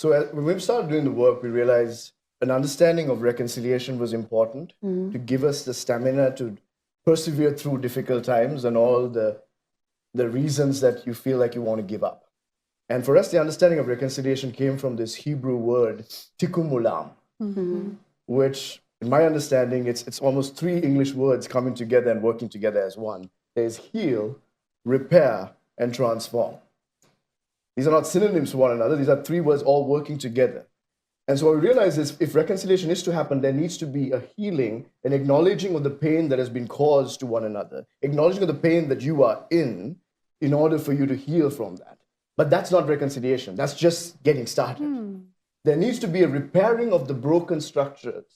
When we started doing the work, we realized an understanding of reconciliation was important to give us the stamina to persevere through difficult times and all the reasons that you feel like you want to give up. And for us, the understanding of reconciliation came from this Hebrew word, tikkun olam, which, in my understanding, it's almost three English words coming together and working together as one. There's heal, repair, and transform. These are not synonyms for one another. These are three words all working together. And so what we realize is if reconciliation is to happen, there needs to be a healing, an acknowledging of the pain that has been caused to one another, acknowledging of the pain that you are in order for you to heal from that. But that's not reconciliation. That's just getting started. There needs to be a repairing of the broken structures.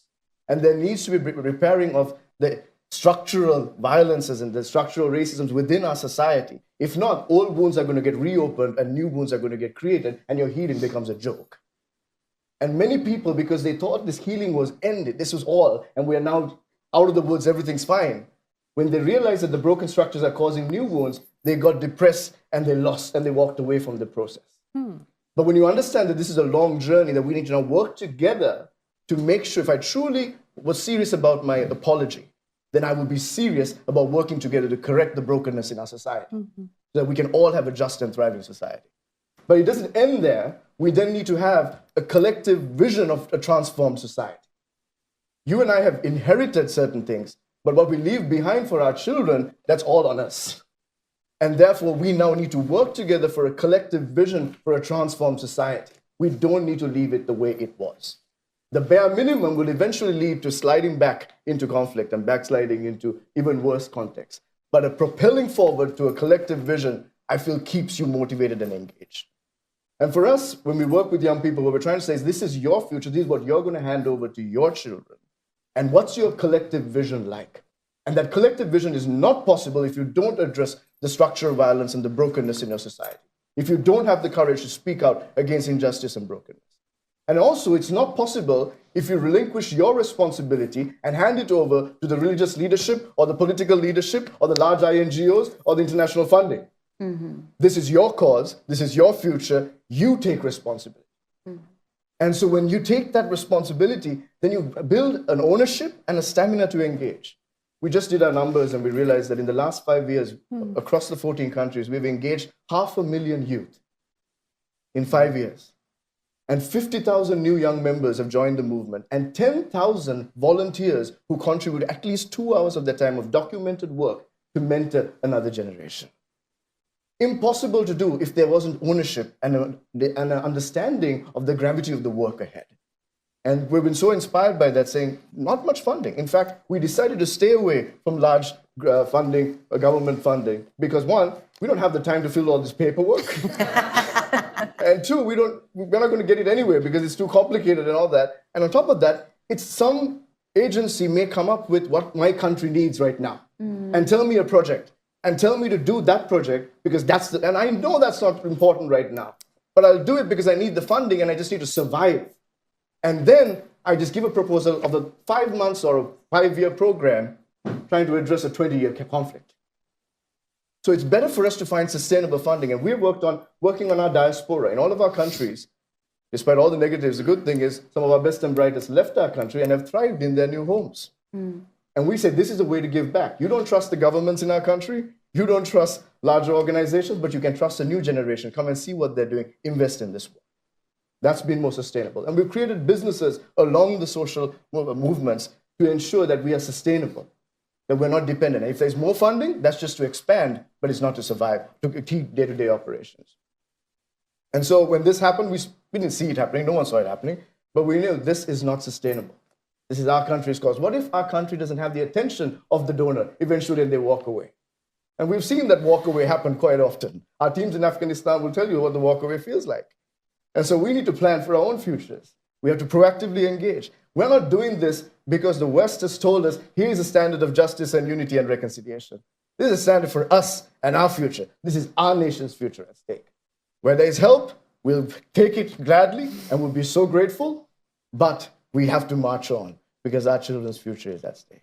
And there needs to be repairing of the structural violences and the structural racisms within our society. If not, old wounds are going to get reopened and new wounds are going to get created, and your healing becomes a joke. And many people, because they thought this healing was ended, this was all, and we are now out of the woods, everything's fine. When they realized that the broken structures are causing new wounds, they got depressed and they lost and they walked away from the process. But when you understand that this is a long journey, that we need to now work together to make sure, if I truly was serious about my apology, then I would be serious about working together to correct the brokenness in our society, so that we can all have a just and thriving society. But it doesn't end there. We then need to have a collective vision of a transformed society. You and I have inherited certain things, but what we leave behind for our children, that's all on us. And therefore, we now need to work together for a collective vision for a transformed society. We don't need to leave it the way it was. The bare minimum will eventually lead to sliding back into conflict and backsliding into even worse contexts. But a propelling forward to a collective vision, I feel, keeps you motivated and engaged. And for us, when we work with young people, what we're trying to say is this is your future, this is what you're going to hand over to your children. And what's your collective vision like? And that collective vision is not possible if you don't address the structural violence and the brokenness in your society, if you don't have the courage to speak out against injustice and brokenness. And also, it's not possible if you relinquish your responsibility and hand it over to the religious leadership or the political leadership or the large INGOs or the international funding. This is your cause. This is your future. You take responsibility. And so when you take that responsibility, then you build an ownership and a stamina to engage. We just did our numbers and we realized that in the last 5 years, across the 14 countries, we've engaged 500,000 youth in 5 years. And 50,000 new young members have joined the movement, and 10,000 volunteers who contribute at least 2 hours of their time of documented work to mentor another generation. Impossible to do if there wasn't ownership and an understanding of the gravity of the work ahead. And we've been so inspired by that, saying not much funding. In fact, we decided to stay away from large funding, government funding, because one, we don't have the time to fill all this paperwork. And two, we're not going to get it anywhere because it's too complicated and all that. And on top of that, it's some agency may come up with what my country needs right now and tell me a project and tell me to do that project because and I know that's not important right now, but I'll do it because I need the funding and I just need to survive. And then I just give a proposal of a 5 months or a 5-year program trying to address a 20-year conflict. So it's better for us to find sustainable funding. And we're working on our diaspora in all of our countries. Despite all the negatives, the good thing is some of our best and brightest left our country and have thrived in their new homes. And we say this is a way to give back. You don't trust the governments in our country. You don't trust larger organizations, but you can trust a new generation. Come and see what they're doing. Invest in this work. That's been more sustainable. And we've created businesses along the social movements to ensure that we are sustainable, that we're not dependent. And if there's more funding, that's just to expand, but it's not to survive, to keep day-to-day operations. And so when this happened, we didn't see it happening. No one saw it happening, but we knew this is not sustainable. This is our country's cause. What if our country doesn't have the attention of the donor? Eventually, they walk away. And we've seen that walk away happen quite often. Our teams in Afghanistan will tell you what the walk away feels like. And so we need to plan for our own futures. We have to proactively engage. We're not doing this because the West has told us, here's a standard of justice and unity and reconciliation. This is a standard for us and our future. This is our nation's future at stake. Where there is help, we'll take it gladly and we'll be so grateful, but we have to march on because our children's future is at stake.